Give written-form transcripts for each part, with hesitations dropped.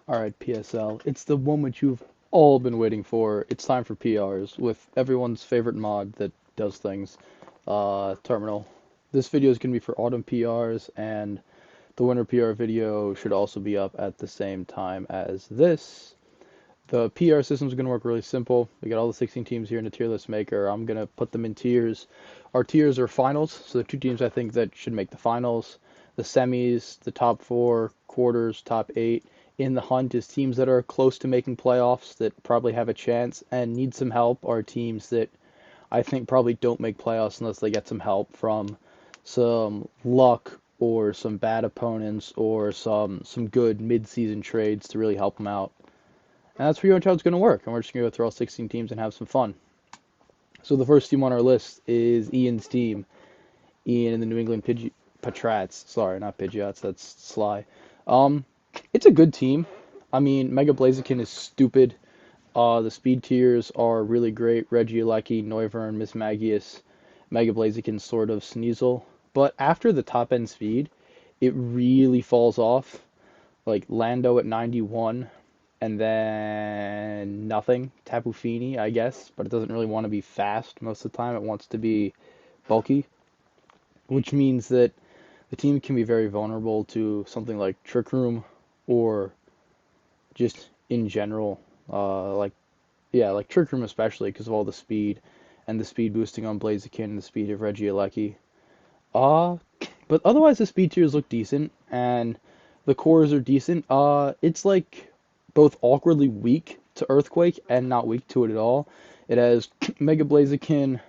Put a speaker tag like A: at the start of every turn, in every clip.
A: Alright, PSL. It's the moment you've all been waiting for. It's time for PRs with everyone's favorite mod that does things, Terminal. This video is going to be for Autumn PRs, and the winter PR video should also be up at the same time as this. The PR system is going to work really simple. We got all the 16 teams here in a tier list maker. I'm going to put them in tiers. Our tiers are finals, so the two teams I think that should make the finals. The semis, the top four, quarters, top eight. In the hunt is teams that are close to making playoffs that probably have a chance and need some help, are teams that I think probably don't make playoffs unless they get some help from some luck or some bad opponents or some good mid-season trades to really help them out. And that's pretty much how it's going to work. And we're just going to go through all 16 teams and have some fun. So the first team on our list is Ian's team. Ian and the New England Patriots. Sorry, not Pidgeots. That's Sly. It's a good team. I mean, Mega Blaziken is stupid. The speed tiers are really great. Regieleki, Noivern, Mismagius, Mega Blaziken, sort of Sneasel. But after the top end speed, it really falls off. Like Lando at 91, and then nothing. Tapu Fini, I guess, but it doesn't really want to be fast most of the time. It wants to be bulky, which means that the team can be very vulnerable to something like Trick Room or just in general, like Trick Room especially because of all the speed and the speed boosting on Blaziken and the speed of Regieleki. Uh, but otherwise the speed tiers look decent and the cores are decent. It's like both awkwardly weak to Earthquake and not weak to it at all. It has Mega Blaziken,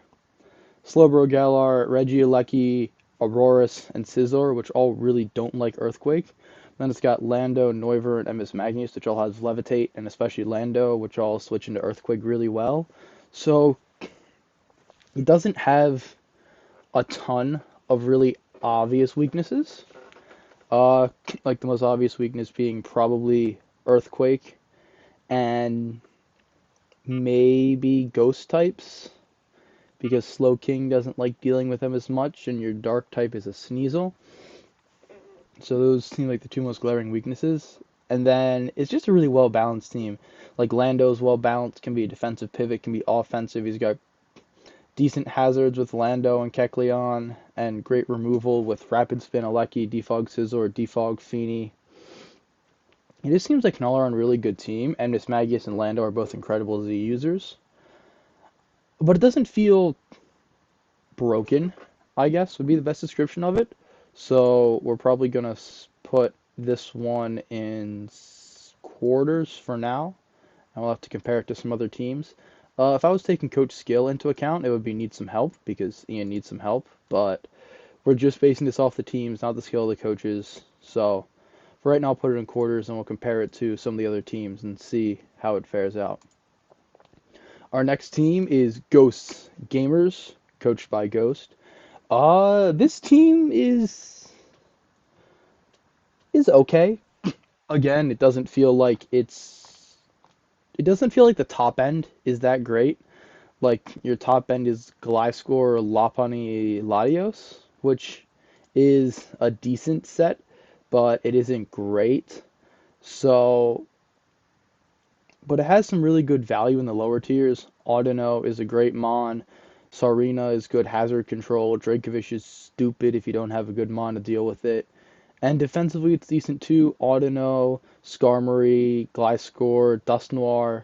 A: Slowbro Galar, Regieleki, Aurorus, and Scizor, which all really don't like Earthquake. Then it's got Lando, Noivern, and Mismagius, which all has Levitate, and especially Lando, which all switch into Earthquake really well. So it doesn't have a ton of really obvious weaknesses. Uh, like the most obvious weakness being probably Earthquake and maybe Ghost types, because Slowking doesn't like dealing with them as much, and your Dark type is a Sneasel. So those seem like the two most glaring weaknesses. And then it's just a really well balanced team. Like Lando's well balanced, can be a defensive pivot, can be offensive. He's got decent hazards with Lando and Kecleon, and great removal with Rapid Spin, Aleki, Defog Scizor, Defog Fini. It just seems like an all-around really good team, and Mismagius and Lando are both incredible Z users. But it doesn't feel broken, I guess, would be the best description of it. So we're probably going to put this one in quarters for now, and we'll have to compare it to some other teams. If I was taking coach skill into account, it would be need some help, because Ian needs some help, but we're just basing this off the teams, not the skill of the coaches. So for right now, I'll put it in quarters, and we'll compare it to some of the other teams and see how it fares out. Our next team is Ghosts Gamers, coached by Ghost. This team is okay. Again, it doesn't feel like the top end is that great. Like your top end is Gliscor, Lopunny, Latios, which is a decent set, but it isn't great. So, but it has some really good value in the lower tiers. Audino is a great mon. Sarina is good hazard control. Dracovish is stupid if you don't have a good mon to deal with it. And defensively, it's decent too. Audino, Skarmory, Gliscor, Dusknoir.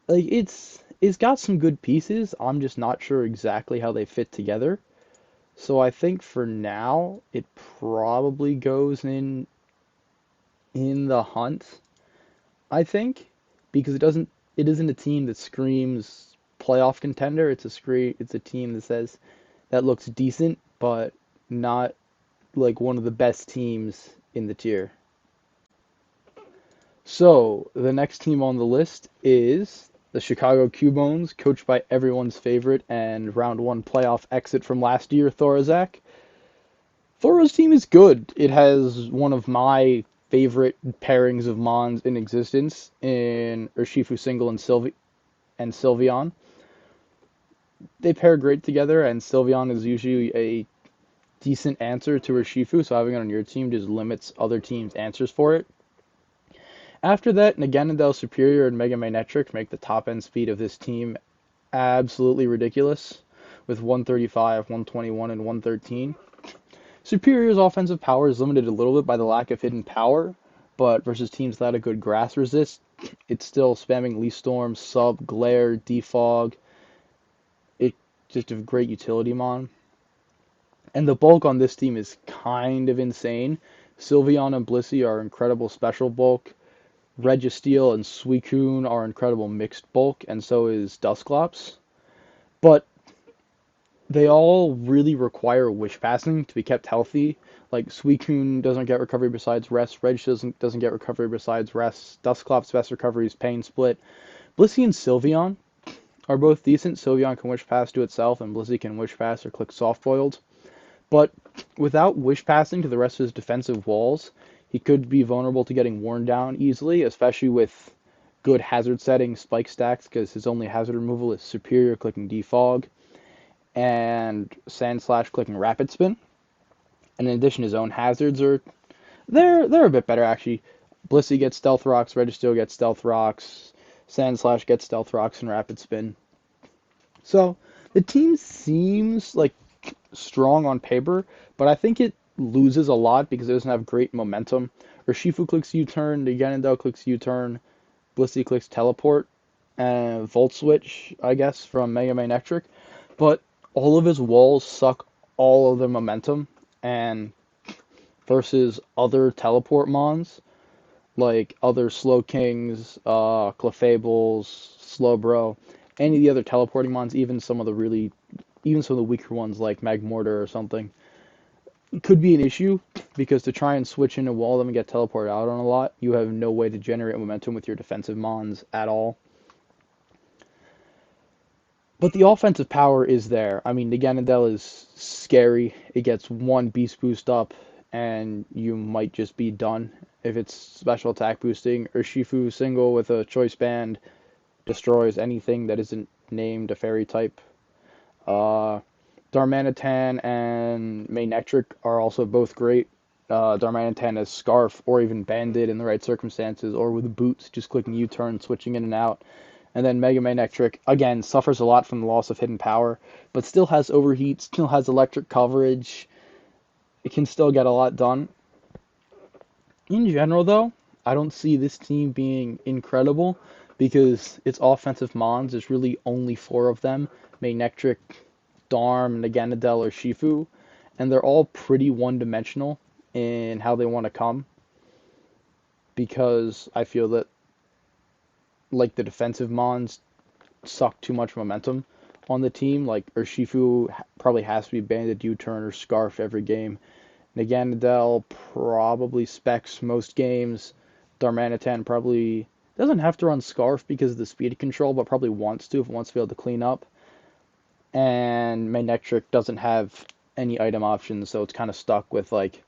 A: Like it's got some good pieces. I'm just not sure exactly how they fit together. So I think for now it probably goes in the hunt. I think because it isn't a team that screams playoff contender. It's a team that says that looks decent, but not like one of the best teams in the tier. So the next team on the list is the Chicago Cubones, coached by everyone's favorite and round one playoff exit from last year, Thorazak. Thora's team is good. It has one of my favorite pairings of Mons in existence in Urshifu Single and Sylveon. They pair great together, and Sylveon is usually a decent answer to Urshifu, so having it on your team just limits other teams' answers for it. After that, Naganadel Superior and Mega Magnetric make the top end speed of this team absolutely ridiculous with 135, 121, and 113. Superior's offensive power is limited a little bit by the lack of hidden power, but versus teams without a good grass resist, it's still spamming Leaf Storm, Sub, Glare, Defog. It's just a great utility mon. And the bulk on this team is kind of insane. Sylveon and Blissey are incredible special bulk. Registeel and Suicune are incredible mixed bulk, and so is Dusclops. But they all really require wish passing to be kept healthy. Like Suicune doesn't get recovery besides rest, Reg doesn't get recovery besides rest, Dusclops' best recovery is Pain Split. Blissey and Sylveon are both decent. Sylveon can wish pass to itself, and Blissey can wish pass or click soft boiled. But without wish passing to the rest of his defensive walls, he could be vulnerable to getting worn down easily, especially with good hazard setting spike stacks, because his only hazard removal is Superior clicking Defog and Sandslash clicking Rapid Spin. And in addition, his own hazards are they're a bit better actually. Blissey gets Stealth Rocks, Registeel gets Stealth Rocks, Sandslash gets Stealth Rocks and Rapid Spin. So the team seems like strong on paper, but I think it loses a lot because it doesn't have great momentum. Urshifu clicks U-turn, Naganadel clicks U-turn, Blissey clicks teleport, and Volt Switch, I guess, from Mega Magnetric. But all of his walls suck all of their momentum, and versus other teleport mons, like other Slow Kings, Clefables, Slowbro, any of the other teleporting mons, even some of the weaker ones like Magmortar or something, could be an issue because to try and switch in a wall them and get teleported out on a lot, you have no way to generate momentum with your defensive mons at all. But the offensive power is there. I mean, the Ganondel is scary. It gets one Beast Boost up, and you might just be done if it's special attack boosting. Urshifu single with a Choice Band destroys anything that isn't named a fairy type. Darmanitan and Magnetric are also both great. Darmanitan has Scarf or even Banded in the right circumstances, or with Boots, just clicking U-turn, switching in and out. And then Mega Magnetric, again, suffers a lot from the loss of hidden power, but still has overheat, still has electric coverage. It can still get a lot done. In general, though, I don't see this team being incredible because its offensive mons, there's really only four of them. Magnetric, Darm, Naganadel, or Shifu, and they're all pretty one-dimensional in how they want to come because I feel that like the defensive mons suck too much momentum on the team. Like Urshifu probably has to be banded U-turn or scarfed every game. Naganadel probably specs most games. Darmanitan probably doesn't have to run scarf because of the speed control, but probably wants to if it wants to be able to clean up. And Magnetric doesn't have any item options, so it's kind of stuck with like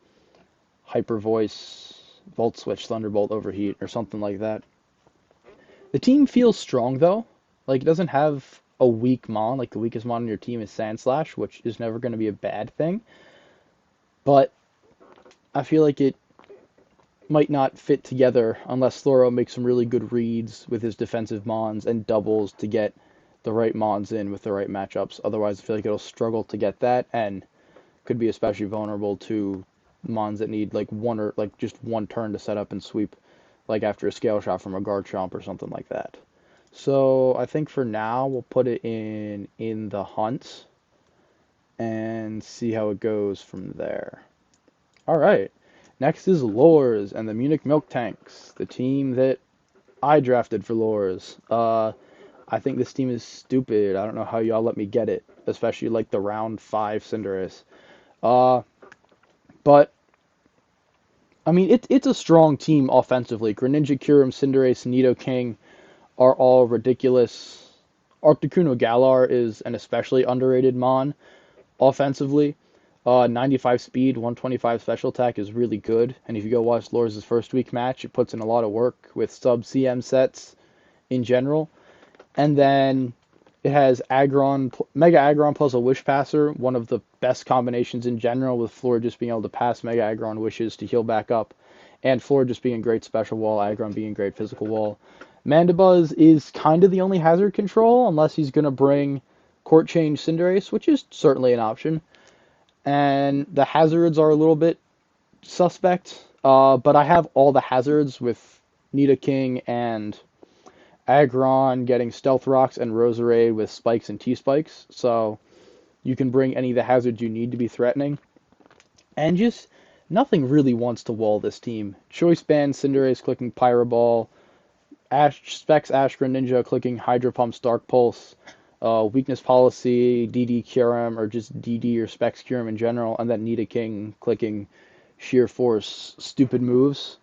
A: Hyper Voice, Volt Switch, Thunderbolt, Overheat, or something like that. The team feels strong though. Like it doesn't have a weak mon. Like the weakest mon on your team is Sandslash, which is never going to be a bad thing. But I feel like it might not fit together unless Thoro makes some really good reads with his defensive mons and doubles to get the right mons in with the right matchups. Otherwise, I feel like it'll struggle to get that and could be especially vulnerable to mons that need like one or like just one turn to set up and sweep, like after a scale shot from a guard chomp or something like that. So I think for now we'll put it in the hunt and see how it goes from there. All right. Next is Lores and the Munich Milk Tanks, the team that I drafted for Lores. I think this team is stupid. I don't know how y'all let me get it, especially like the round 5 Cinderace. But I mean, it's a strong team offensively. Greninja, Kyurem, Cinderace, Nidoking are all ridiculous. Articuno Galar is an especially underrated mon offensively. 95 speed, 125 special attack is really good. And if you go watch Lores' first week match, it puts in a lot of work with sub CM sets in general. And then it has Mega Aggron plus a Wish Passer, one of the best combinations in general, with Floor just being able to pass Mega Aggron wishes to heal back up. and Floor just being a great special wall, Aggron being a great physical wall. Mandibuzz is kind of the only hazard control, unless he's going to bring Court Change Cinderace, which is certainly an option. And the hazards are a little bit suspect, but I have all the hazards with Nidoking and Aggron getting Stealth Rocks and Roserade with Spikes and T-Spikes, so you can bring any of the hazards you need to be threatening. And just nothing really wants to wall this team. Choice Band, Cinderace clicking Pyro Ball, Specs Ash Greninja clicking Hydro Pump Dark Pulse, Weakness Policy, DD Kyurem, or just DD or Specs Kyurem in general, and then Nidoking clicking Sheer Force stupid moves.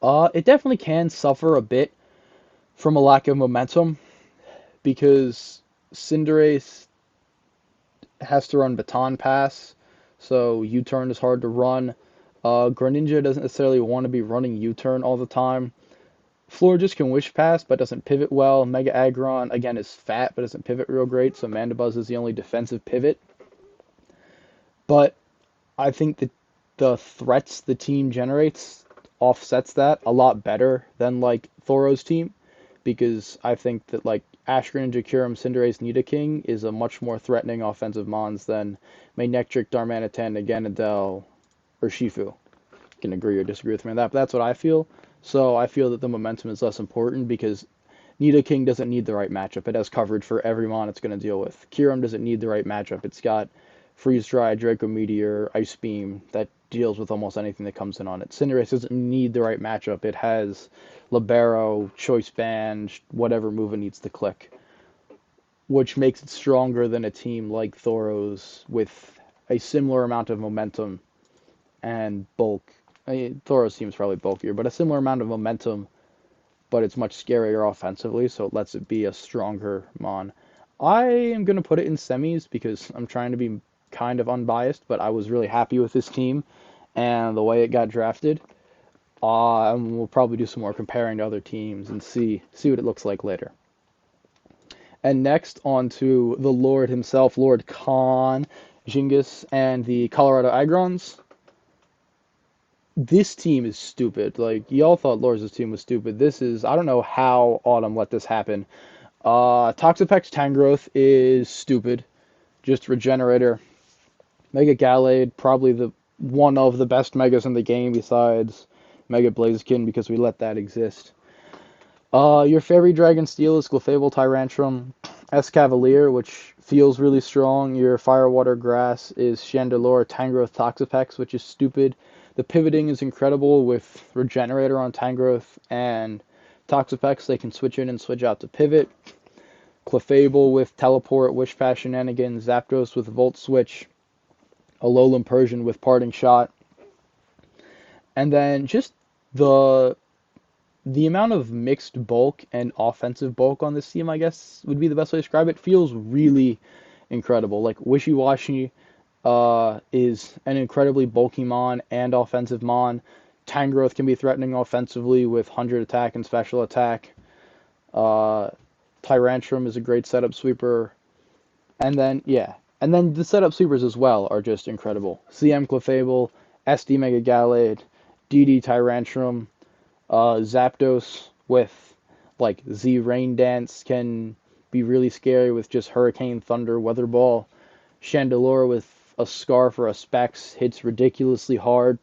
A: It definitely can suffer a bit from a lack of momentum because Cinderace has to run Baton Pass, so U-turn is hard to run. Greninja doesn't necessarily want to be running U-turn all the time. Floor just can Wish Pass, but doesn't pivot well. Mega Aggron, again, is fat, but doesn't pivot real great, so Mandibuzz is the only defensive pivot. But I think that the threats the team generates offsets that a lot better than, like, Thoro's team, because I think that, like, Ash Greninja, Kyurem, Cinderace, Nidoking is a much more threatening offensive mons than Manectric, Darmanitan, Ganondorf, or Shifu. You can agree or disagree with me on that, but that's what I feel. So I feel that the momentum is less important because Nidoking doesn't need the right matchup. It has coverage for every mon it's going to deal with. Kyurem doesn't need the right matchup. It's got Freeze Dry, Draco Meteor, Ice Beam that deals with almost anything that comes in on it. Cinderace doesn't need the right matchup. It has Libero, Choice Band, whatever move it needs to click, which makes it stronger than a team like Thoros with a similar amount of momentum and bulk. I mean, Thoros seems probably bulkier, but a similar amount of momentum, but it's much scarier offensively, so it lets it be a stronger mon. I am going to put it in semis because I'm trying to be kind of unbiased, but I was really happy with this team and the way it got drafted. And we'll probably do some more comparing to other teams and see what it looks like later. And next, on to the Lord himself, Lord Khan, Jingus, and the Colorado Agrons. This team is stupid. Like, y'all thought Lords' team was stupid. This is, I don't know how Autumn let this happen. Toxapex Tangrowth is stupid. Just Regenerator. Mega Gallade, probably the one of the best Megas in the game besides Mega Blaziken because we let that exist. Your Fairy Dragon Steel is Clefable Tyrantrum. Escavalier, which feels really strong. Your Fire Water Grass is Chandelure Tangrowth Toxapex, which is stupid. The pivoting is incredible with Regenerator on Tangrowth and Toxapex. They can switch in and switch out to pivot. Clefable with Teleport, Wish Pass Shenanigans, Zapdos with Volt Switch, Alolan Persian with Parting Shot. And then just the amount of mixed bulk and offensive bulk on this team, I guess, would be the best way to describe it, feels really incredible. Like, Wishy-Washy is an incredibly bulky mon and offensive mon. Tangrowth can be threatening offensively with 100 attack and special attack. Tyrantrum is a great setup sweeper. And then, yeah. And then the setup sweepers as well are just incredible. CM Clefable, SD Mega Gallade, DD Tyrantrum, Zapdos with, like, Z Rain Dance can be really scary with just Hurricane, Thunder, Weather Ball. Chandelure with a Scarf or a Specs hits ridiculously hard.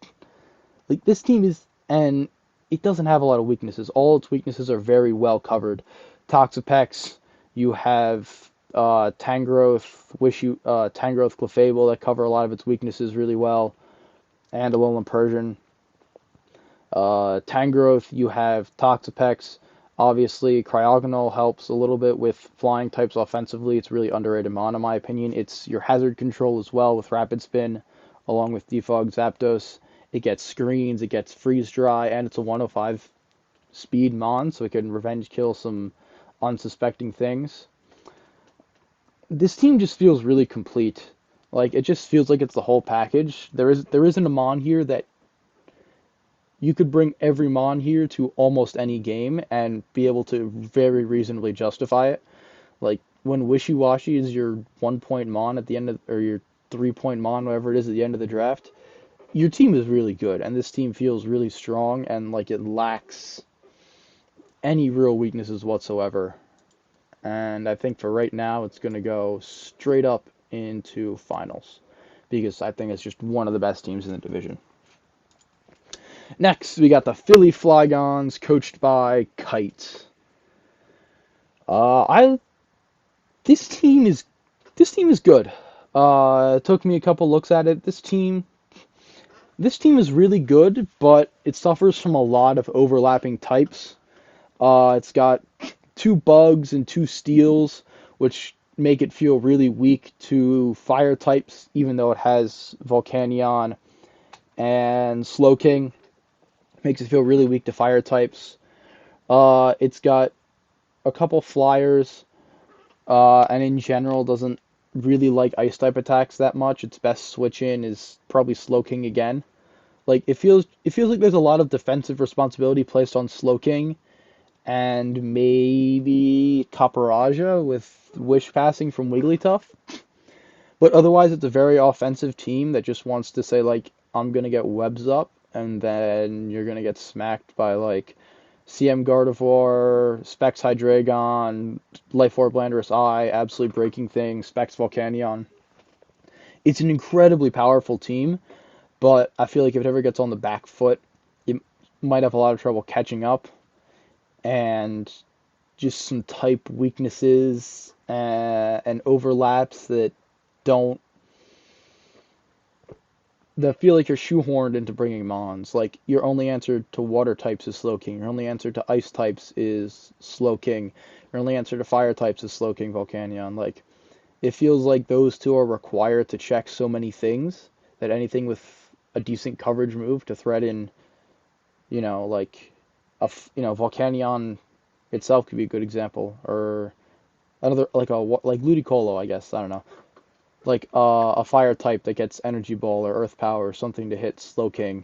A: Like, this team is, and it doesn't have a lot of weaknesses. All its weaknesses are very well covered. Toxapex, you have Tangrowth, Tangrowth, Clefable that cover a lot of its weaknesses really well, and Alolan Persian. Tangrowth, you have Toxapex. Obviously, Cryogonal helps a little bit with flying types offensively. It's really underrated mon, in my opinion. It's your hazard control as well with Rapid Spin, along with Defog Zapdos. It gets screens, it gets Freeze Dry, and it's a 105 speed mon, so it can revenge kill some unsuspecting things. This team just feels really complete. Like, it just feels like it's the whole package. There isn't a mon here that you could bring every mon here to almost any game and be able to very reasonably justify it. Like, when Wishy-Washy is your 1 point mon at the end of, or your 3 point mon, whatever it is, at the end of the draft, your team is really good, and this team feels really strong, and like it lacks any real weaknesses whatsoever. And I think for right now, it's going to go straight up into finals because I think it's just one of the best teams in the division. Next, we got the Philly Flygons, coached by Kite. I this team is good. It took me a couple looks at it. This team is really good, but it suffers from a lot of overlapping types. It's got two bugs and two steals, which make it feel really weak to fire types, even though it has Volcanion and Slowking. Makes it feel really weak to fire types. It's got a couple flyers, and in general doesn't really like ice type attacks that much. Its best switch in is probably Slowking again. Like it feels like there's a lot of defensive responsibility placed on Slowking and maybe Caparaja with wish passing from Wigglytuff. But otherwise, it's a very offensive team that just wants to say, like, I'm going to get webs up, and then you're going to get smacked by, like, CM Gardevoir, Specs Hydreigon, Life Orb Landorus Eye, absolutely breaking things, Specs Volcanion. It's an incredibly powerful team, but I feel like if it ever gets on the back foot, it might have a lot of trouble catching up, and just some type weaknesses and overlaps don't that feel like you're shoehorned into bringing Mons. Like your only answer to water types is Slowking. Your only answer to ice types is Slowking. Your only answer to fire types is Slowking Volcanion. Like it feels like those two are required to check so many things that anything with a decent coverage move to threaten, like Volcanion itself could be a good example, or another like Ludicolo, I guess. I don't know, like a fire type that gets Energy Ball or Earth Power or something to hit Slowking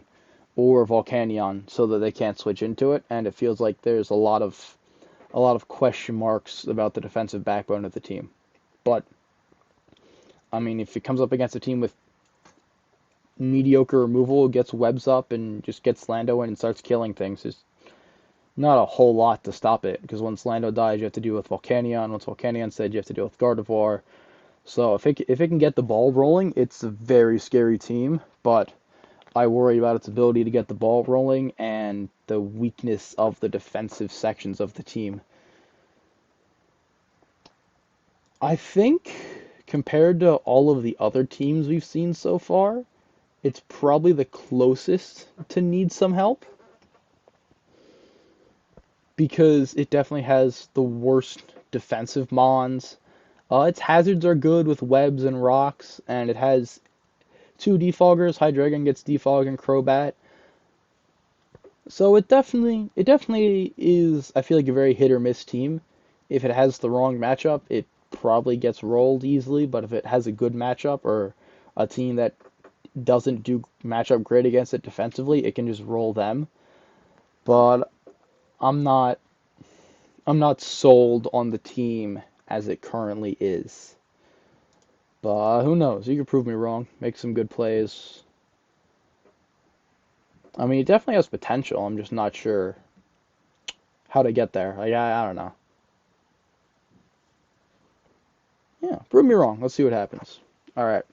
A: or Volcanion so that they can't switch into it. And it feels like there's a lot of question marks about the defensive backbone of the team. But I mean, if it comes up against a team with mediocre removal, gets webs up and just gets Lando in and starts killing things, there's not a whole lot to stop it. Because once Lando dies, you have to deal with Volcanion. Once Volcanion dead, you have to deal with Gardevoir. So if it can get the ball rolling, it's a very scary team, but I worry about its ability to get the ball rolling and the weakness of the defensive sections of the team. I think compared to all of the other teams we've seen so far, it's probably the closest to need some help because it definitely has the worst defensive mons. Its hazards are good with webs and rocks, and it has two defoggers. Hydreigon gets defog and Crobat. So it definitely is, I feel like, a very hit or miss team. If it has the wrong matchup, it probably gets rolled easily, but if it has a good matchup or a team that doesn't do matchup great against it defensively, it can just roll them. But I'm not I'm not sold on the team as it currently is. But who knows? You could prove me wrong. Make some good plays. I mean, it definitely has potential. I'm just not sure how to get there. Like, I don't know. Yeah, prove me wrong. Let's see what happens. All right.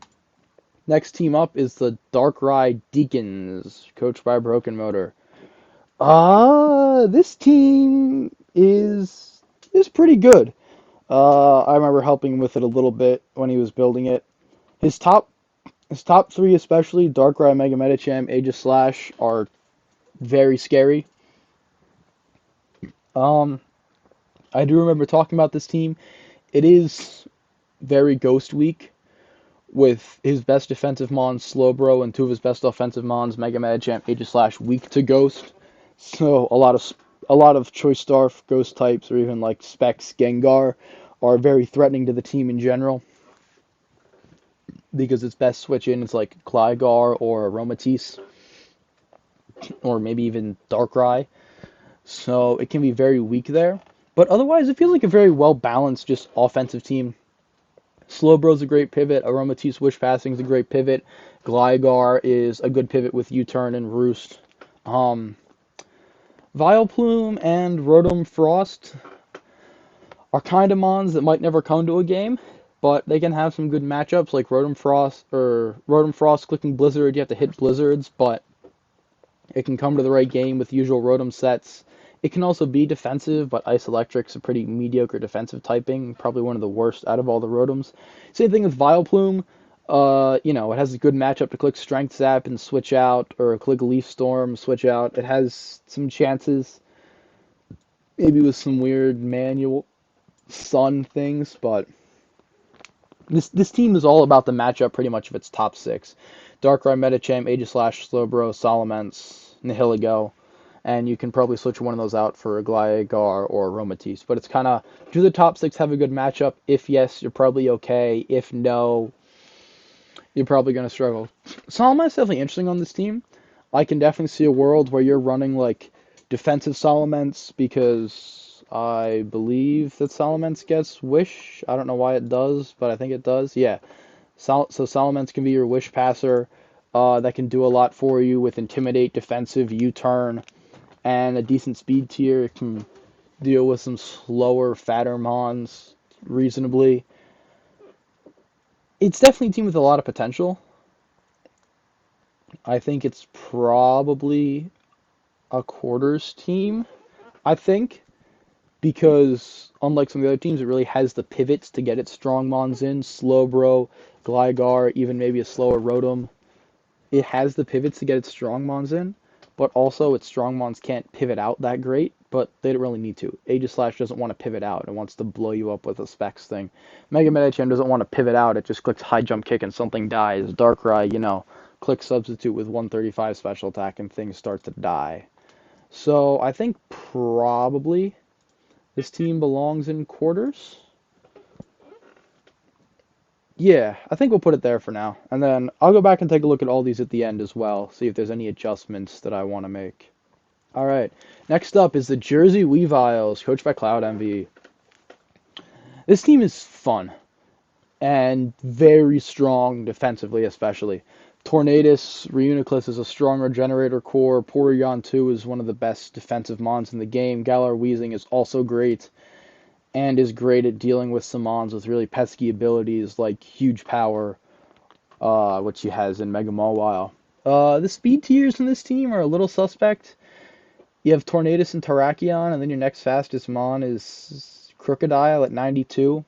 A: Next team up is the Darkrai Deacons, coached by Broken Motor. This team is pretty good. I remember helping with it a little bit when he was building it. His top his top three, especially Darkrai, Mega Medicham, Aegislash, are very scary. Um, I do remember talking about this team. It is very Ghost Week with his best defensive Mons, Slowbro, and two of his best offensive Mons, Mega Medicham, Aegislash, weak to Ghost. So a lot of Choice Scarf Ghost types, or even like Specs Gengar, are very threatening to the team in general because its best switch in is like Gligar or Aromatisse, or maybe even Darkrai. So it can be very weak there. But otherwise, it feels like a very well balanced, just offensive team. Slowbro's a great pivot. Aromatisse Wish Passing is a great pivot. Gligar is a good pivot with U-turn and Roost. Um, Vileplume and Rotom Frost are kind of mons that might never come to a game, but they can have some good matchups like Rotom Frost clicking Blizzard. You have to hit Blizzards, but it can come to the right game with usual Rotom sets. It can also be defensive, but Ice Electric's a pretty mediocre defensive typing, probably one of the worst out of all the Rotoms. Same thing with Vileplume. It has a good matchup to click Strength Zap and switch out, or click Leaf Storm, switch out. It has some chances, maybe with some weird manual Sun things, but this team is all about the matchup pretty much of its top six. Darkrai, Medicham, Aegislash, Slowbro, Salamence, Nihilego, and you can probably switch one of those out for a Gligar or Aromatisse. But it's kind of, do the top six have a good matchup? If yes, you're probably okay. If no, you're probably going to struggle. Salamence is definitely interesting on this team. I can definitely see a world where you're running like defensive Salamence because I believe that Salamence gets Wish. I don't know why it does, but I think it does. Yeah. So Salamence can be your Wish passer. That can do a lot for you with Intimidate, Defensive, U-turn, and a decent speed tier. It can deal with some slower, fatter mons reasonably. It's definitely a team with a lot of potential. I think it's probably a quarters team, I think, because unlike some of the other teams, it really has the pivots to get its strong mons in. Slowbro, Gligar, even maybe a slower Rotom. It has the pivots to get its strong mons in, but also its strong mons can't pivot out that great, but they don't really need to. Aegislash doesn't want to pivot out. It wants to blow you up with a Specs thing. Mega Medicham doesn't want to pivot out. It just clicks High Jump Kick and something dies. Darkrai, click Substitute with 135 special attack and things start to die. So I think probably this team belongs in quarters. Yeah, I think we'll put it there for now. And then I'll go back and take a look at all these at the end as well, see if there's any adjustments that I want to make. All right, next up is the Jersey Weaviles, coached by Cloud Envy. This team is fun and very strong defensively, especially. Tornadus, Reuniclus is a strong regenerator core. Porygon 2 is one of the best defensive mons in the game. Galar Weezing is also great and is great at dealing with some mons with really pesky abilities like huge power, which he has in Mega Mawile. The speed tiers in this team are a little suspect. You have Tornadus and Terrakion, and then your next fastest mon is Crocodile at 92.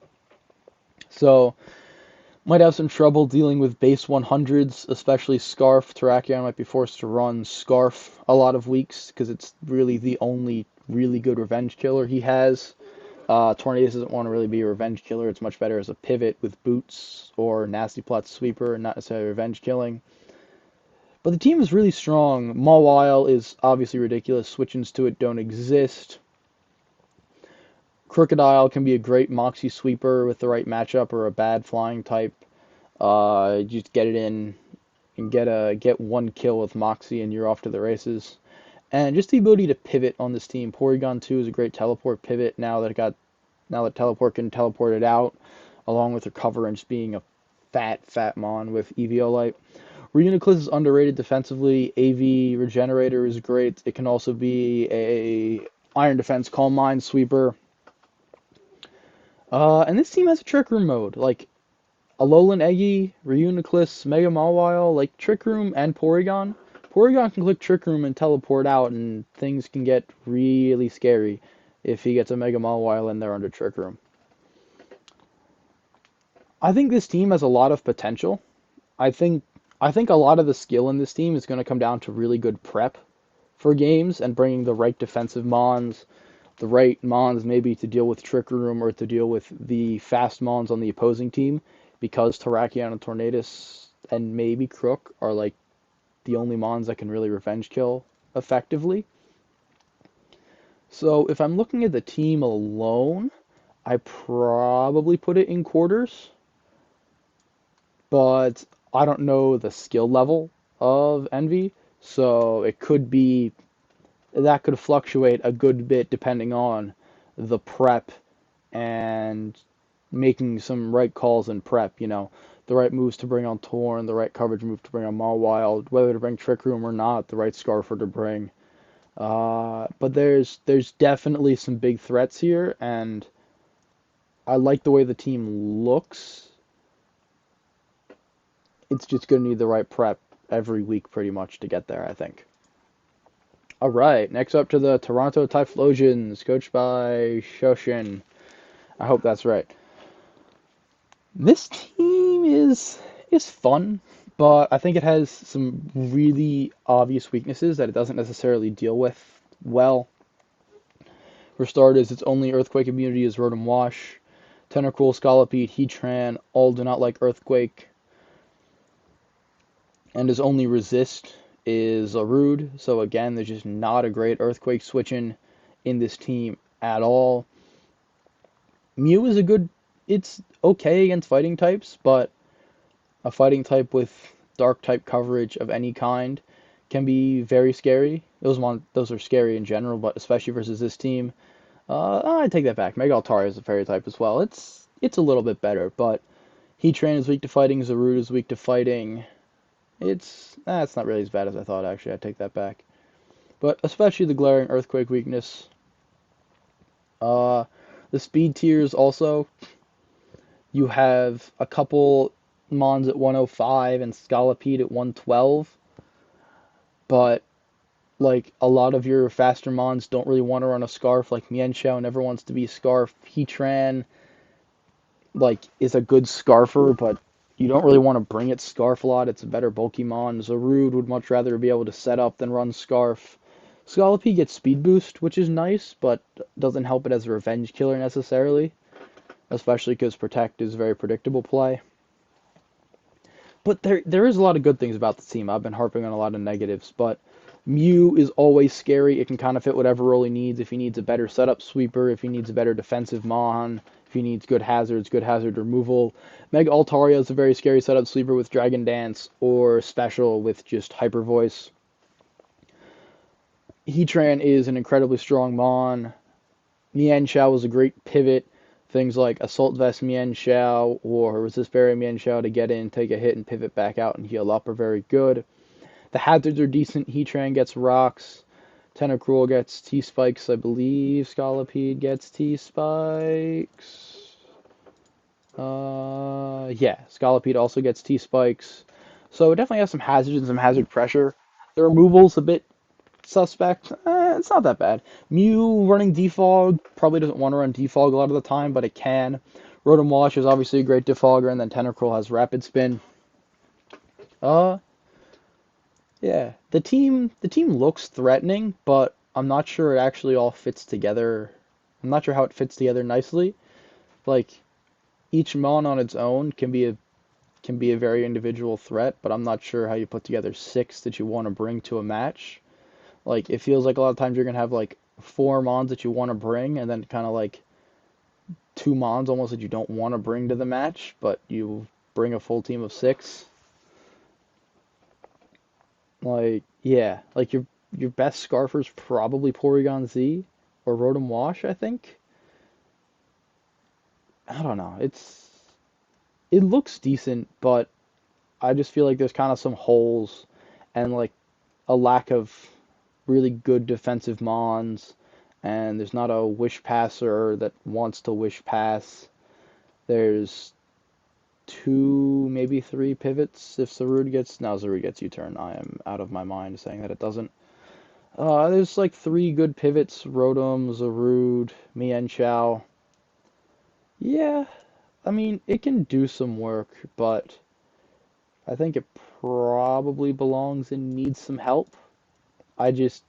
A: So, might have some trouble dealing with base 100s, especially Scarf. Terrakion might be forced to run Scarf a lot of weeks because it's really the only really good revenge killer he has. Tornadus doesn't want to really be a revenge killer. It's much better as a pivot with Boots or Nasty Plot Sweeper and not necessarily revenge killing. But the team is really strong. Mawile is obviously ridiculous. Switch-ins to it don't exist. Crocodile can be a great Moxie Sweeper with the right matchup or a bad flying type. Just get it in and get one kill with Moxie and you're off to the races. And just the ability to pivot on this team. Porygon 2 is a great teleport pivot now that teleport can teleport it out, along with recover and just being a fat mon with Eviolite. Reuniclus is underrated defensively. AV Regenerator is great. It can also be a Iron Defense Calm Mind Sweeper. And this team has a Trick Room mode. Like Alolan Eggy, Reuniclus, Mega Mawile, like Trick Room and Porygon. Porygon can click Trick Room and teleport out, and things can get really scary if he gets a Mega Mawile in there under Trick Room. I think this team has a lot of potential. I think a lot of the skill in this team is going to come down to really good prep for games and bringing the right defensive mons, the right mons maybe to deal with Trick Room or to deal with the fast mons on the opposing team, because Terrakion and Tornadus and maybe Crook are like the only mons that can really revenge kill effectively. So if I'm looking at the team alone, I probably put it in quarters, but I don't know the skill level of Envy, so it could be that could fluctuate a good bit depending on the prep and making some right calls in prep. the right moves to bring on Torn, the right coverage move to bring on Mawile, whether to bring Trick Room or not, the right Scarfer to bring. But there's definitely some big threats here, and I like the way the team looks. It's just going to need the right prep every week pretty much to get there, I think. All right, next up to the Toronto Typhlosions, coached by Shoshin. I hope that's right. This team is fun, but I think it has some really obvious weaknesses that it doesn't necessarily deal with well. For starters, its only Earthquake immunity is Rotom Wash. Tentacruel, Scolipede, Heatran all do not like Earthquake. And his only resist is a Rude. So again, there's just not a great Earthquake switching in this team at all. Mew is it's okay against fighting types, but a fighting type with dark type coverage of any kind can be very scary. Those are scary in general, but especially versus this team. I take that back. Mega Altaria is a fairy type as well. It's a little bit better, but Heatran is weak to fighting. Zarude is weak to fighting. It's not really as bad as I thought. Actually, I take that back. But especially the glaring Earthquake weakness. Uh, the speed tiers also. You have a couple Mons at 105 and Scolipede at 112, but like a lot of your faster Mons don't really want to run a Scarf. Like Mienshao never wants to be a Scarf. Heatran is a good Scarfer, but you don't really want to bring it Scarf a lot. It's a better bulky Mon. Zarude would much rather be able to set up than run Scarf. Scolipede gets Speed Boost, which is nice, but doesn't help it as a revenge killer necessarily, especially because Protect is a very predictable play. But there is a lot of good things about the team. I've been harping on a lot of negatives, but Mew is always scary. It can kind of fit whatever role he needs. If he needs a better setup sweeper, if he needs a better defensive Mon, if he needs good hazard removal. Mega Altaria is a very scary setup sweeper with Dragon Dance, or special with just Hyper Voice. Heatran is an incredibly strong Mon. Mienshao is a great pivot. Things like Assault Vest Mienshao or Resist Barrier Mienshao to get in, take a hit, and pivot back out and heal up are very good. The hazards are decent. Heatran gets rocks. Tentacruel gets T-Spikes, I believe. Scolipede gets T-Spikes. Yeah, Scolipede also gets T-Spikes. So it definitely has some hazards and some hazard pressure. The removal's a bit suspect. It's not that bad. Mew running Defog probably doesn't want to run Defog a lot of the time, but it can. Rotom Wash is obviously a great Defogger, and then Tentacruel has Rapid Spin. Yeah, the team looks threatening, but I'm not sure it actually all fits together. I'm not sure how it fits together nicely. Like each mon on its own can be a very individual threat, but I'm not sure how you put together six that you want to bring to a match. Like it feels like a lot of times you're gonna have like four mons that you want to bring, and then kind of like two mons almost that you don't want to bring to the match, but you bring a full team of six. Like, yeah, like your best Scarfer's probably Porygon Z or Rotom Wash, I think. I don't know. It looks decent, but I just feel like there's kind of some holes and like a lack of really good defensive mons, and there's not a wish passer that wants to wish pass. There's two, maybe three pivots if Zarude gets U-turn. I am out of my mind saying that it doesn't. There's like three good pivots: Rotom, Zarude, Mienshao. Yeah, I mean it can do some work, but I think it probably belongs and needs some help. I just,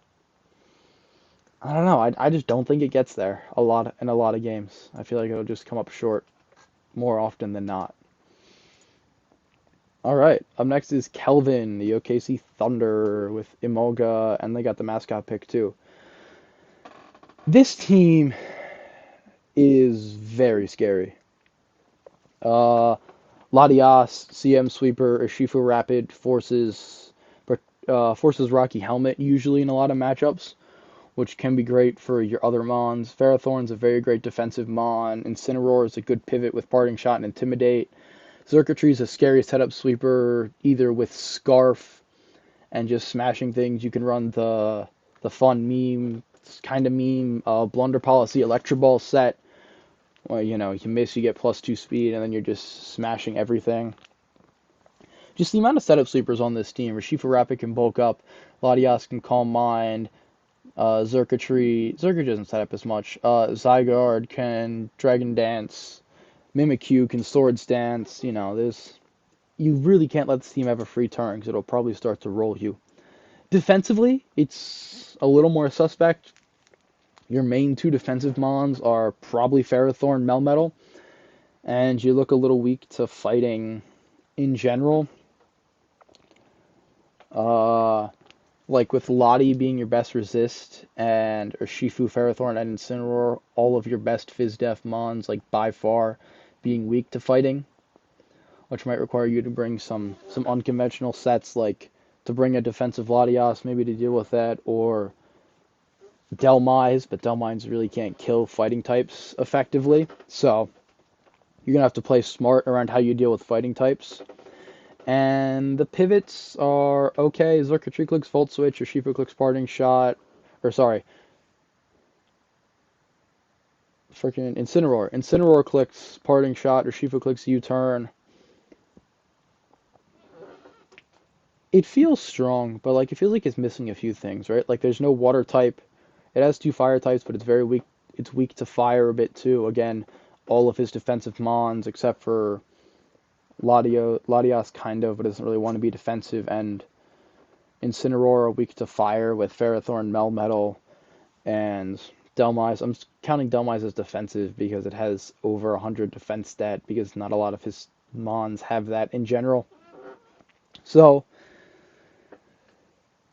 A: I don't know. I just don't think it gets there a lot in a lot of games. I feel like it'll just come up short more often than not. All right, up next is Kelvin, the OKC Thunder with Emolga, and they got the mascot pick too. This team is very scary. Uh, Latias, CM Sweeper, Urshifu Rapid forces Rocky Helmet usually in a lot of matchups, which can be great for your other Mons. Ferrothorn's a very great defensive Mon. Incineroar is a good pivot with Parting Shot and Intimidate. Circuitry is a scary setup sweeper, either with Scarf and just smashing things. You can run the fun meme, kind of meme, Blunder Policy Electro Ball set. Well, you miss, you get +2 speed, and then you're just smashing everything. Just the amount of setup sweepers on this team. Rashifa Rapid can bulk up, Latias can Calm Mind, Zerkatry doesn't set up as much. Zygarde can Dragon Dance, Mimikyu can Swords Dance. You really can't let this team have a free turn because it'll probably start to roll you. Defensively, it's a little more suspect. Your main two defensive mons are probably Ferrothorn, Melmetal, and you look a little weak to fighting in general. Like with Lottie being your best resist, and Urshifu, Ferrothorn, and Incineroar, all of your best Phys-Def mons, like by far, being weak to fighting, which might require you to bring some unconventional sets, like to bring a defensive Latias maybe to deal with that, or Delmise, but Delmise really can't kill fighting types effectively, so you're going to have to play smart around how you deal with fighting types. And the pivots are okay. Zerkatry clicks Volt Switch, Urshifu clicks Parting Shot, or sorry, freaking Incineroar. Incineroar clicks Parting Shot, Urshifu clicks U-Turn. It feels strong, but like it feels like it's missing a few things, right? Like there's no water type. It has 2 fire types, but it's very weak. It's weak to fire a bit too. Again, all of his defensive mons, except for Latias kind of, but doesn't really want to be defensive, and Incineroar are weak to fire with Ferrothorn, Melmetal, and Delmise. I'm counting Delmise as defensive because it has over 100 defense stat, because not a lot of his mons have that in general. So,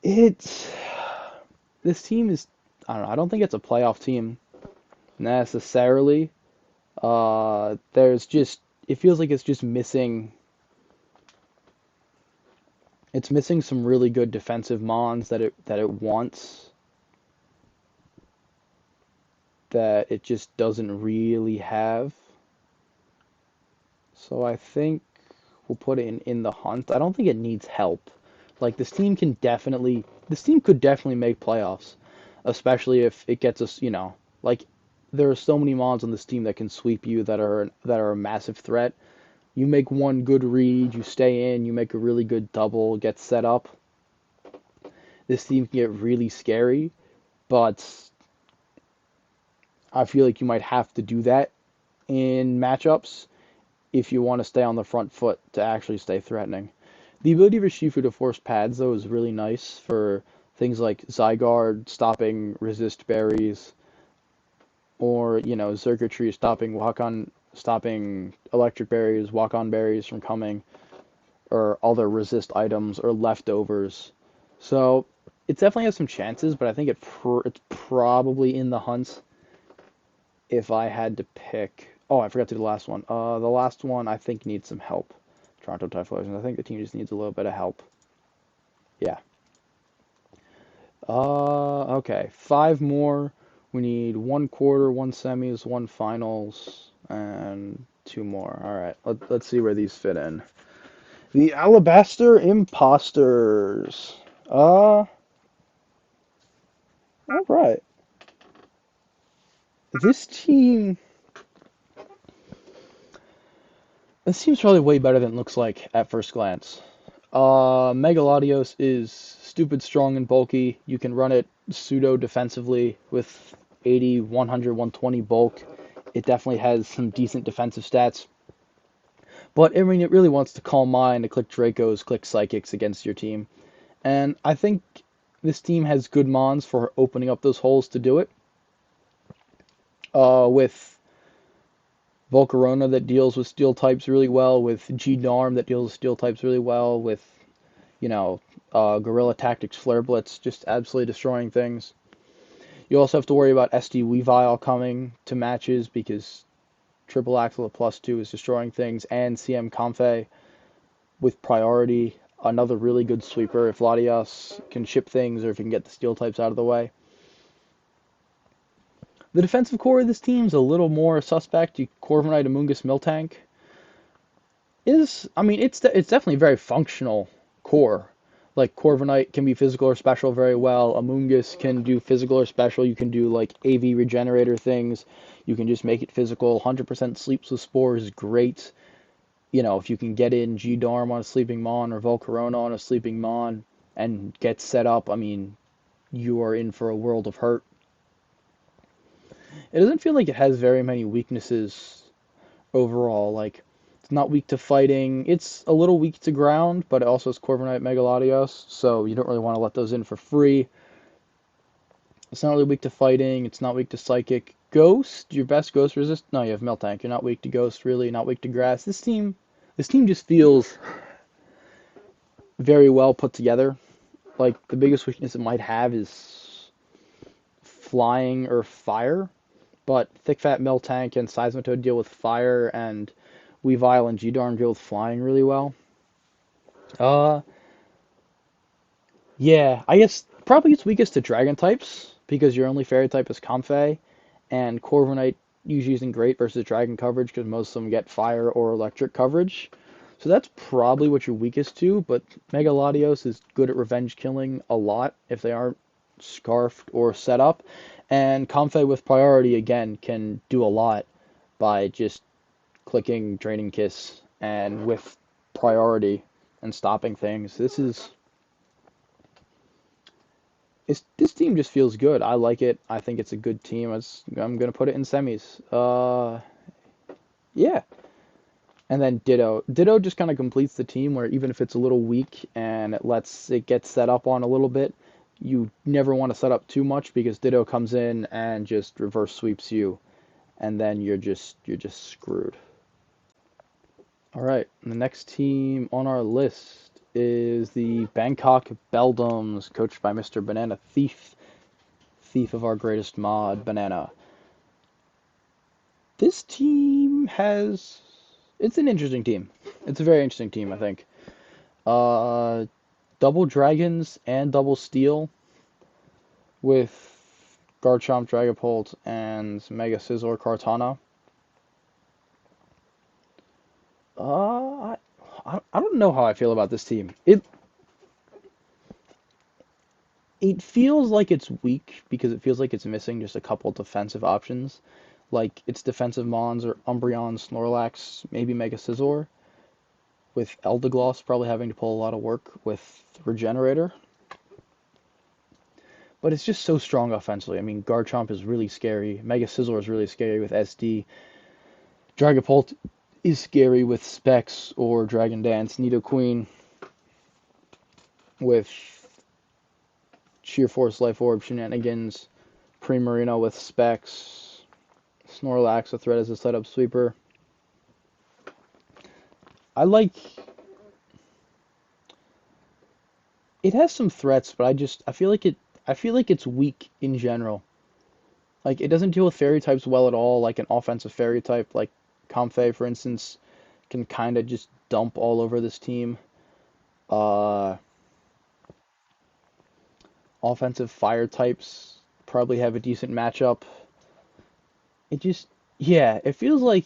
A: this team is, I don't know, I don't think it's a playoff team necessarily. It feels like it's just missing. It's missing some really good defensive mons that it wants, that it just doesn't really have. So I think we'll put it in the hunt. I don't think it needs help. Like this team could definitely make playoffs, especially if it gets us, like there are so many mons on this team that can sweep you, that are a massive threat. You make one good read, you stay in, you make a really good double, get set up. This team can get really scary, but I feel like you might have to do that in matchups if you want to stay on the front foot to actually stay threatening. The ability of Urshifu to force pads, though, is really nice for things like Zygarde stopping resist berries, or, Zerkatry stopping electric berries, walk-on berries from coming, or other resist items, or leftovers. So, it definitely has some chances, but I think it's probably in the hunt if I had to pick. Oh, I forgot to do the last one. The last one I think needs some help. Toronto Typhlosions. I think the team just needs a little bit of help. Yeah. Okay. 5 more. We need 1 quarter, 1 semis, 1 finals, and 2 more. All right. Let's see where these fit in. The Alabaster Imposters. All right. This team. This seems probably way better than it looks like at first glance. Megalodios is stupid strong and bulky. You can run it pseudo defensively with 80, 100, 120 bulk. It definitely has some decent defensive stats. But I mean, it really wants to Calm Mind, to click Dracos, click Psychics against your team. And I think this team has good mons for opening up those holes to do it. With Volcarona that deals with steel types really well, with G-Narm that deals with steel types really well, with, Guerrilla Tactics Flare Blitz just absolutely destroying things. You also have to worry about SD Weavile coming to matches because Triple Axle at +2 is destroying things, and CM Comfey with priority, another really good sweeper if Latias can ship things or if he can get the steel types out of the way. The defensive core of this team is a little more suspect. Corviknight, Amoonguss, Miltank. I mean, it's definitely very functional core. Like Corviknight can be physical or special very well. Amoonguss can do physical or special. You can do like AV regenerator things. You can just make it physical. 100% sleeps with spores is great. You know, if you can get in G-Darm on a sleeping Mon or Volcarona on a sleeping Mon and get set up, I mean, you are in for a world of hurt. It doesn't feel like it has very many weaknesses overall. Like, it's not weak to fighting. It's a little weak to ground, but it also has Corviknight, Megalodios, so you don't really want to let those in for free. It's not really weak to fighting. It's not weak to psychic. Ghost, your best ghost resist. No, you have Miltank. You're not weak to ghost, really. Not weak to grass. This team just feels very well put together. Like the biggest weakness it might have is flying or fire, but Thick Fat Miltank and Seismitoad deal with fire, and Weavile and G-Darm deal with flying really well. Uh, yeah, I guess probably it's weakest to dragon types because your only fairy type is Comfey, and Corviknight usually isn't great versus dragon coverage because most of them get fire or electric coverage. So that's probably what you're weakest to, but Megalodios is good at revenge killing a lot if they aren't scarfed or set up. And Comfey with priority again can do a lot by just clicking Draining Kiss and with priority and stopping things. This team just feels good. I like it. I think it's a good team. I'm gonna put it in semis. Yeah. And then Ditto. Ditto just kind of completes the team where even if it's a little weak and it get set up on a little bit, you never want to set up too much because Ditto comes in and just reverse sweeps you, and then you're just screwed. All right, the next team on our list is the Bangkok Beldums, coached by Mr. Banana Thief, thief of our greatest mod, Banana. This team has it's an interesting team. It's a very interesting team, I think. Uh, double dragons and double steel with Garchomp, Dragapult, and Mega Scizor Kartana. I don't know how I feel about this team. It feels like it's weak because it feels like it's missing just a couple defensive options. Like its defensive Mons or Umbreon, Snorlax, maybe Mega Scizor, with Eldegoss probably having to pull a lot of work with Regenerator. But it's just so strong offensively. I mean, Garchomp is really scary. Mega Scizor is really scary with SD. Dragapult is scary with Specs or Dragon Dance. Nidoqueen with Sheer Force, Life Orb, Shenanigans. Primarina with Specs. Snorlax, a threat as a setup sweeper. I like... It has some threats, but I feel like it's weak in general. Like, it doesn't deal with fairy types well at all, like an offensive fairy type, like Comfey, for instance, can kind of just dump all over this team. Uh, Offensive fire types probably have a decent matchup. It just, yeah, it feels like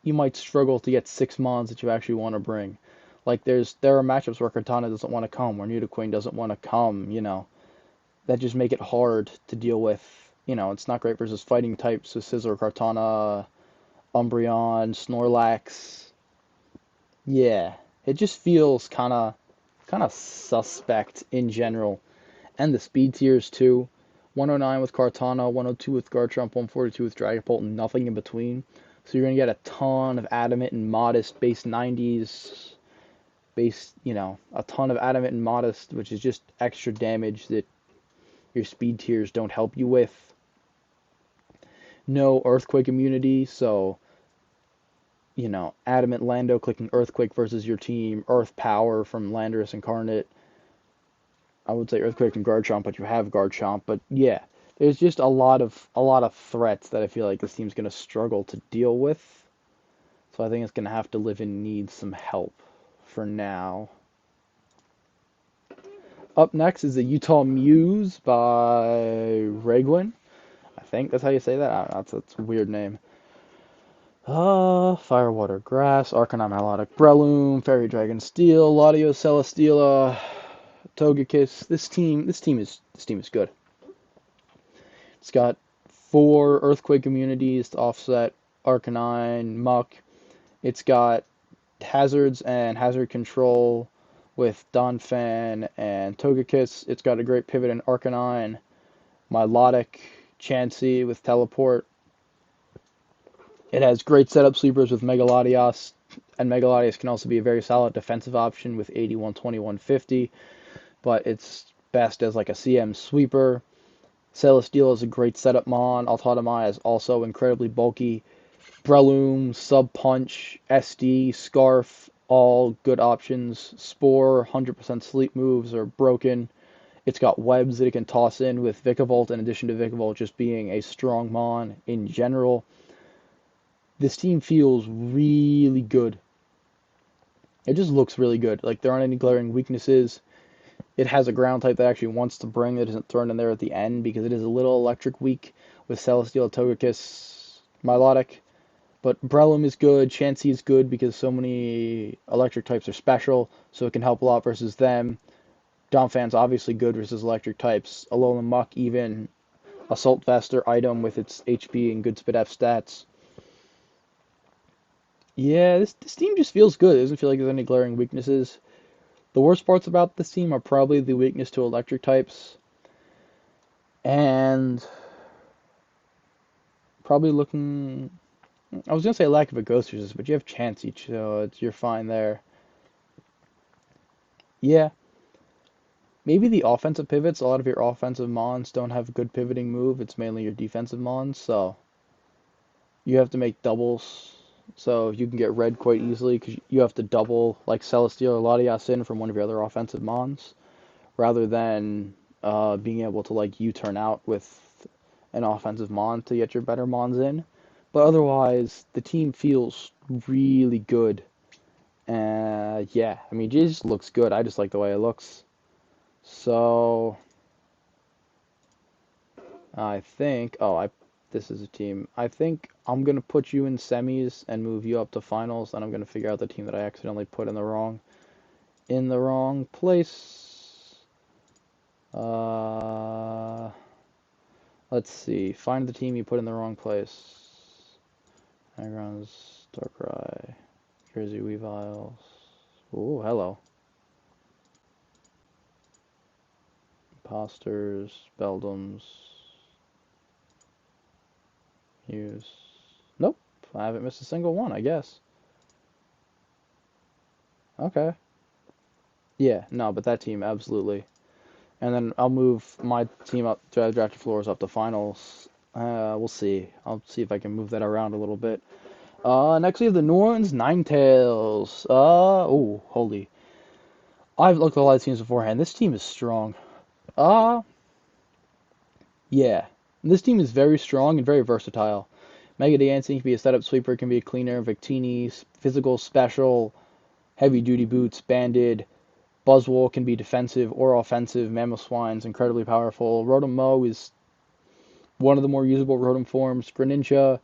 A: you might struggle to get 6 mons that you actually want to bring. Like there are matchups where Cortana doesn't want to come, where Nidoqueen doesn't want to come, that just make it hard to deal with. It's not great versus fighting types, so Scizor, Kartana, Umbreon, Snorlax. Yeah, it just feels kind of suspect in general. And the speed tiers too. 109 with Kartana, 102 with Garchomp, 142 with Dragapult, and nothing in between. So you're going to get a ton of Adamant and Modest, base 90s, a ton of Adamant and Modest, which is just extra damage that your speed tiers don't help you with. No Earthquake immunity, so, Adamant Lando clicking Earthquake versus your team, Earth Power from Landorus Incarnate. I would say Earthquake and Garchomp, but you have Garchomp. But yeah, there's just a lot of threats that I feel like this team's gonna struggle to deal with. So I think it's gonna have to live and need some help for now. Up next is the Utah Muse by Regwin. I think that's how you say that. I don't know, that's a weird name. Fire, Water, Grass, Arcanine, Milotic, Breloom, Fairy Dragon, Steel, Latios, Celesteela, Togekiss. This team is good. It's got 4 Earthquake immunities to offset Arcanine, Muck. It's got hazards and hazard control with Donphan and Togekiss. It's got a great pivot in Arcanine, Milotic, Chansey with Teleport. It has great setup sleepers with Megalodios, and Megalodios can also be a very solid defensive option with 81, 21, 50, but it's best as like a CM sweeper. Celesteela is a great setup mon. Autotomy is also incredibly bulky. Breloom, Sub Punch, SD, Scarf, all good options. Spore, 100% sleep moves are broken. It's got webs that it can toss in with Vikavolt, in addition to Vikavolt just being a strong mon in general. This team feels really good. It just looks really good. Like, there aren't any glaring weaknesses. It has a ground type that actually wants to bring that isn't thrown in there at the end because it is a little electric weak with Celesteela, Togekiss, Milotic. But Breloom is good, Chansey is good because so many electric types are special, so it can help a lot versus them. Donphan's obviously good versus electric types. Alolan Muck, even Assault Vest or item with its HP and good Spit F stats. Yeah, this team just feels good. It doesn't feel like there's any glaring weaknesses. The worst parts about this team are probably the weakness to electric types. And probably looking... I was going to say lack of a ghost resist, but you have Chansey, so you're fine there. Yeah, maybe the offensive pivots. A lot of your offensive mons don't have a good pivoting move. It's mainly your defensive mons, so you have to make doubles. So you can get red quite easily because you have to double like Celesteela or Latias in from one of your other offensive mons, rather than being able to like U-turn out with an offensive mon to get your better mons in. But otherwise, the team feels really good. Yeah, I mean, it just looks good. I just like the way it looks. So I think, this is a team. I think I'm gonna put you in semis and move you up to finals, and I'm gonna figure out the team that I accidentally put in the wrong place. Uh, let's see. Find the team you put in the wrong place. Backgrounds, Darkrai, Jersey Weaviles. Ooh, hello. Imposters, Beldums, Hughes. Nope, I haven't missed a single one, I guess. Okay. Yeah, no, but that team, absolutely. And then I'll move my team up to drafted floors up to finals. We'll see. I'll see if I can move that around a little bit. Next we have the New Orleans Ninetales. Oh, holy. I've looked at a lot of teams beforehand. This team is strong. Uh, yeah. This team is very strong and very versatile. Mega Dancing can be a setup sweeper, can be a cleaner, Victini, physical, special, heavy duty boots, banded. Buzzwole can be defensive or offensive. Mamoswine's incredibly powerful. Rotom Mow is one of the more usable Rotom forms. Greninja,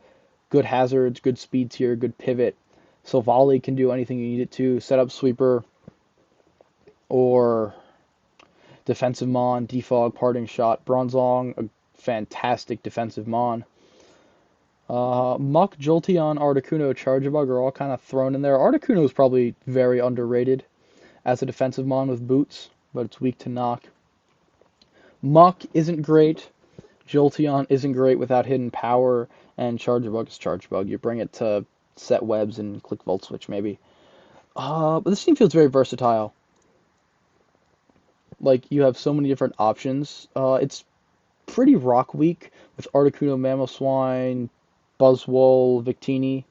A: good hazards, good speed tier, good pivot. Silvally can do anything you need it to. Setup sweeper or defensive mon. Defog, parting shot. Bronzong, a fantastic defensive mon. Muck, Jolteon, Articuno, Charjabug are all kind of thrown in there. Articuno is probably very underrated as a defensive mon with boots, but it's weak to knock. Muck isn't great. Jolteon isn't great without hidden power, and Charjabug is Charjabug. You bring it to set webs and click Volt Switch, maybe. But this team feels very versatile. Like, you have so many different options. It's pretty rock weak with Articuno, Mamoswine, Buzzwole, Victini.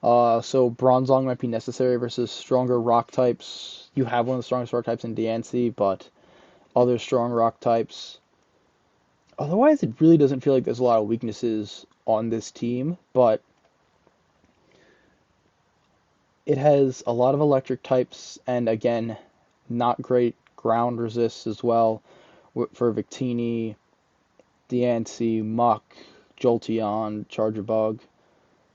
A: So Bronzong might be necessary versus stronger rock types. You have one of the strongest rock types in Diancie, but other strong rock types. Otherwise, it really doesn't feel like there's a lot of weaknesses on this team, but it has a lot of electric types, and again, not great ground resists as well for Victini, Diancie, Muck, Jolteon, Charjabug.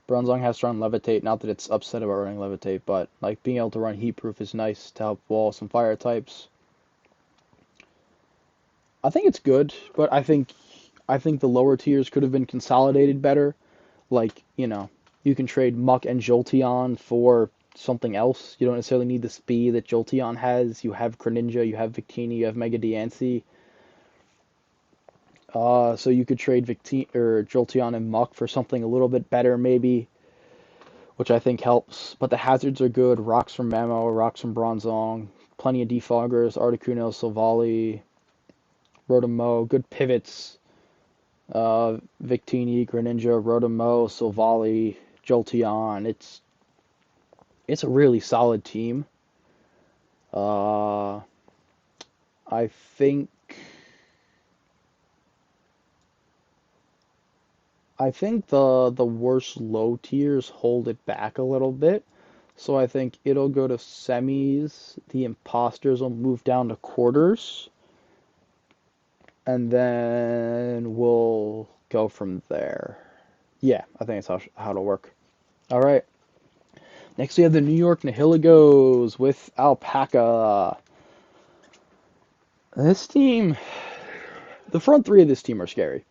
A: Bronzong has to run Levitate, not that it's upset about running Levitate, but like being able to run Heat Proof is nice to help wall some fire types. I think it's good, but I think the lower tiers could have been consolidated better. Like, you can trade Muck and Jolteon for something else. You don't necessarily need the speed that Jolteon has. You have Greninja, you have Victini, you have Mega Diancie. So you could trade Jolteon and Muck for something a little bit better, maybe, which I think helps. But the hazards are good. Rocks from Mamo, Rocks from Bronzong, plenty of defoggers, Articuno, Silvally, Rotom, good pivots. Victini, Greninja, Rotom, Silvally, Jolteon. It's a really solid team. Uh, I think the worst low tiers hold it back a little bit. So I think it'll go to semis. The imposters will move down to quarters. And then we'll go from there. Yeah, I think that's how it'll work. All right. Next we have the New York Nihilagos with Alpaca. This team, the front three of this team are scary.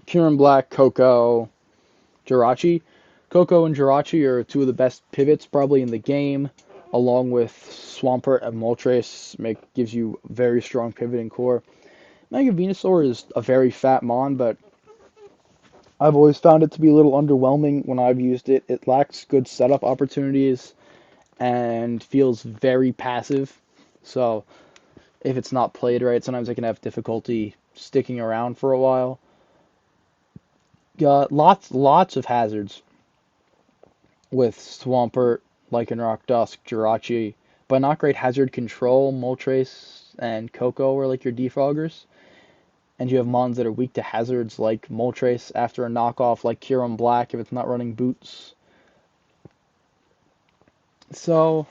A: Kieran Black, Coco, Jirachi. Coco and Jirachi are two of the best pivots probably in the game, along with Swampert and Moltres. Gives you very strong pivoting core. Mega Venusaur is a very fat mon, but I've always found it to be a little underwhelming when I've used it. It lacks good setup opportunities and feels very passive. So if it's not played right, sometimes I can have difficulty sticking around for a while. Got lots of hazards with Swampert, Lycanroc, Dusk, Jirachi, but not great hazard control. Moltres and Coco are like your defoggers. And you have mons that are weak to hazards like Moltres after a knockoff, like Kieran Black if it's not running boots. So,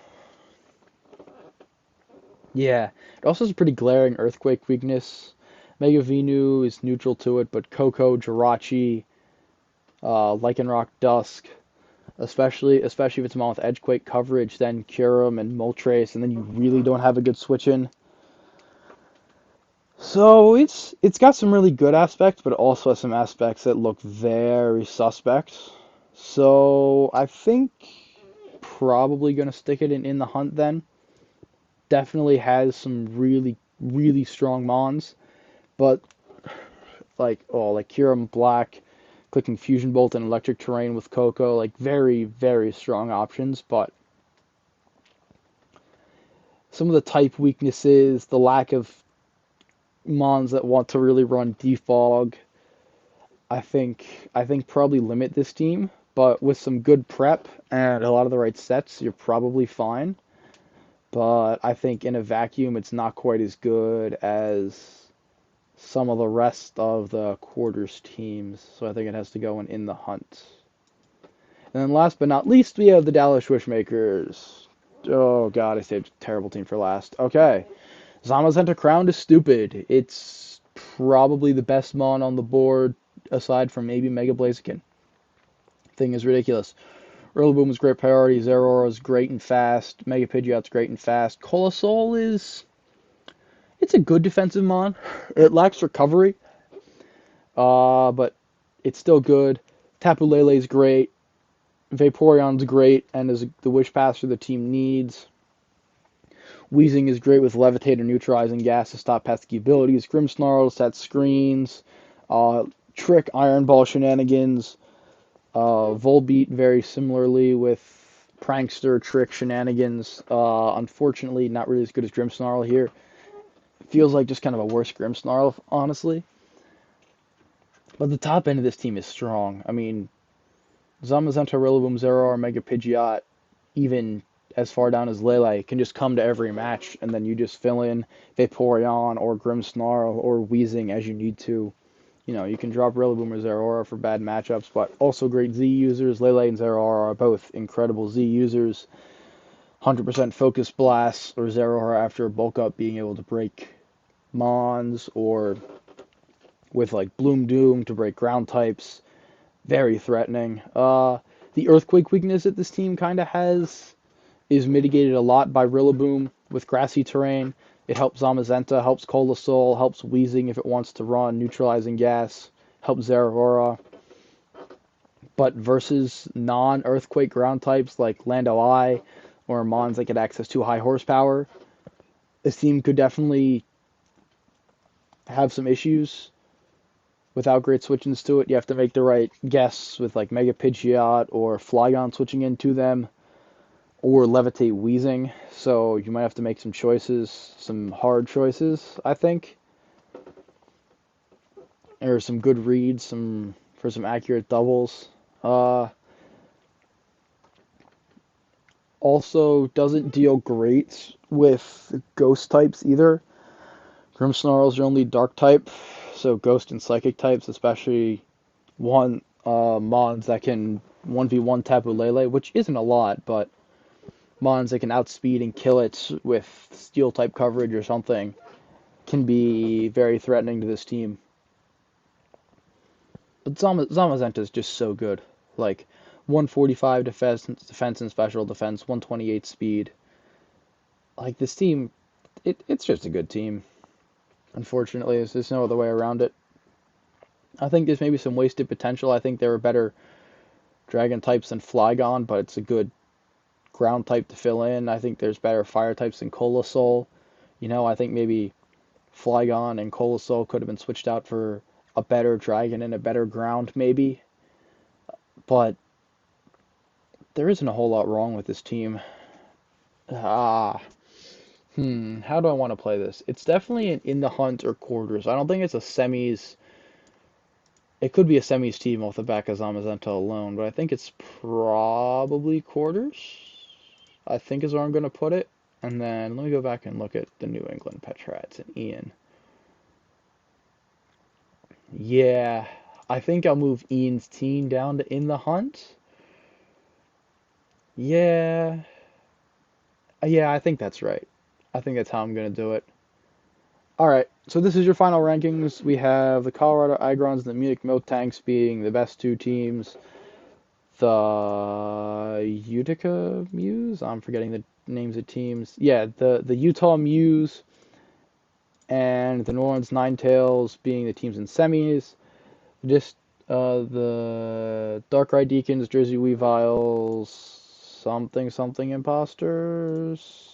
A: yeah. It also has a pretty glaring Earthquake weakness. Mega Venu is neutral to it, but Coco, Jirachi, Lycanroc, Dusk, especially if it's a mon with Edgequake coverage, then Kyurem and Moltres, and then you really don't have a good switch in. So it's got some really good aspects, but also has some aspects that look very suspect. So I think probably gonna stick it in the hunt then. Definitely has some really strong mons, but like Kyurem Black, clicking Fusion Bolt and Electric Terrain with Coco, like very strong options, but some of the type weaknesses, the lack of mons that want to really run defog, I think probably limit this team, but with some good prep and a lot of the right sets, you're probably fine. But I think in a vacuum, it's not quite as good as some of the rest of the quarters teams. So I think it has to go in the hunt. And then last but not least, we have the Dallas Wishmakers. Oh god, I saved a terrible team for last. Okay. Zamazenta Crown is stupid. It's probably the best mon on the board, aside from maybe Mega Blaziken. Thing is ridiculous. Rillaboom is great priority. Zeraora is great and fast. Mega Pidgeot's great and fast. Colasol it's a good defensive mon. It lacks recovery, but it's still good. Tapu Lele's great. Vaporeon's great and is the Wish Passer the team needs. Wheezing is great with Levitate or Neutralizing Gas to stop pesky abilities. Grimmsnarl sets screens. Trick Iron Ball shenanigans. Volbeat very similarly with Prankster Trick shenanigans. Unfortunately, not really as good as Grimmsnarl here. Feels like just kind of a worse Grimmsnarl, honestly. But the top end of this team is strong. I mean, Zamazenta, Rillaboom, Zeraora, Mega Pidgeot, even as far down as Lele, can just come to every match, and then you just fill in Vaporeon or Grimmsnarl or Wheezing as you need to. You can drop Rillaboom or Zeraora for bad matchups, but also great Z users. Lele and Zeraora are both incredible Z users. 100% Focus Blast or Zeraora after a bulk up being able to break Mons, or with like Bloom Doom to break ground types. Very threatening. The earthquake weakness that this team kind of has is mitigated a lot by Rillaboom with grassy terrain. It helps Zamazenta, helps Colasol, helps Weezing if it wants to run, neutralizing gas, helps Zeraora. But versus non-earthquake ground types like Lando Eye or Mons that get access to high horsepower, this team could definitely have some issues without great switch-ins to it. You have to make the right guess with like Mega Pidgeot or Flygon switching into them, or Levitate Weezing. So you might have to make some choices, some hard choices, I think. Or some good reads, for some accurate doubles. Also doesn't deal great with ghost types either. Grimmsnarl's your only dark type, so ghost and psychic types, especially one Mons that can 1v1 Tapu Lele, which isn't a lot, but Mons that can outspeed and kill it with steel type coverage or something can be very threatening to this team. But Zamazenta is just so good. Like 145 defense and special defense, 128 speed. Like this team, it's just a good team. Unfortunately, there's no other way around it. I think there's maybe some wasted potential. I think there are better dragon types than Flygon, but it's a good ground type to fill in. I think there's better fire types than Colasol. I think maybe Flygon and Colasol could have been switched out for a better dragon and a better ground, maybe. But there isn't a whole lot wrong with this team. How do I want to play this? It's definitely an in the hunt or quarters. I don't think it's a semis. It could be a semis team off the back of Zamazenta alone, but I think it's probably quarters, I think is where I'm going to put it. And then let me go back and look at the New England Petrats and Ian. Yeah, I think I'll move Ian's team down to in the hunt. Yeah. Yeah, I think that's right. I think that's how I'm going to do it. All right, so this is your final rankings. We have the Colorado Igrons and the Munich Miltanks being the best two teams. The Utica Muse, I'm forgetting the names of teams. Yeah, the Utah Muse and the New Orleans Ninetales being the teams in semis. Just the Darkrai Deacons, Jersey Weaviles, something imposters.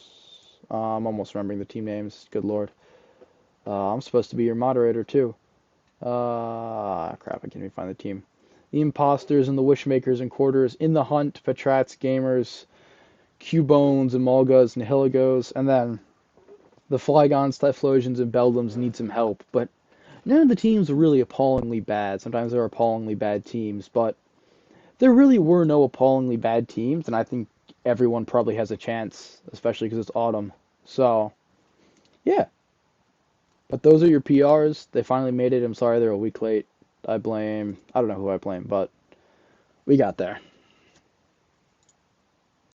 A: I'm almost remembering the team names. Good lord. I'm supposed to be your moderator too. Crap, I can't even find the team. The Imposters and the Wishmakers and Quarters in the hunt, Patrats, Gamers, Cubones and Mulgas and Hilligos, and then the Flygons, Typhlosions, and Beldums need some help, but none of the teams are really appallingly bad. Sometimes they're appallingly bad teams, but there really were no appallingly bad teams, and I think everyone probably has a chance, especially because it's autumn. So, yeah. But those are your PRs. They finally made it. I'm sorry they're a week late. I don't know who I blame, but we got there.